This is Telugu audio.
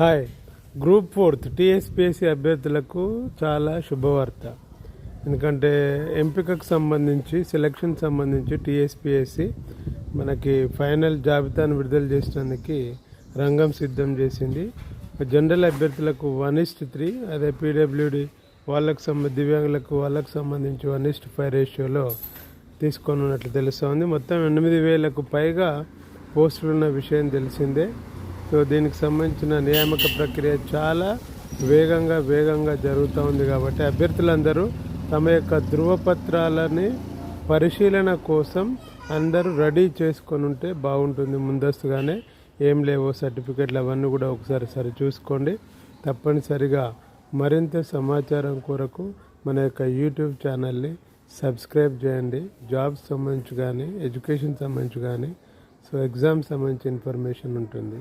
హాయ్. గ్రూప్ 4 టీఎస్పీఎస్సీ అభ్యర్థులకు చాలా శుభవార్త. ఎందుకంటే ఎంపికకు సంబంధించి సెలక్షన్ సంబంధించి టీఎస్పీఎస్సీ మనకి ఫైనల్ జాబితాను విడుదల చేసినందుకు రంగం సిద్ధం చేసింది. జనరల్ అభ్యర్థులకు 1:3, అదే పీడబ్ల్యూడి దివ్యాంగులకు వాళ్ళకు సంబంధించి 1:5 రేషియోలో తీసుకొని ఉన్నట్లు తెలుస్తోంది. మొత్తం 8,000కు పైగా పోస్టులు ఉన్న విషయం తెలిసిందే. సో దీనికి సంబంధించిన నియామక ప్రక్రియ చాలా వేగంగా జరుగుతూ ఉంది. కాబట్టి అభ్యర్థులందరూ తమ యొక్క ధృవపత్రాలని పరిశీలన కోసం అందరూ రెడీ చేసుకొని ఉంటే బాగుంటుంది. ముందస్తుగానే ఏం లేవో సర్టిఫికెట్లు అవన్నీ కూడా ఒకసారి చూసుకోండి. తప్పనిసరిగా మరింత సమాచారం కొరకు మన యొక్క యూట్యూబ్ ఛానల్ని సబ్స్క్రైబ్ చేయండి. జాబ్స్ సంబంధించి కానీ, ఎడ్యుకేషన్ సంబంధించి కానీ, సో ఎగ్జామ్ సంబంధించి ఇన్ఫర్మేషన్ ఉంటుంది.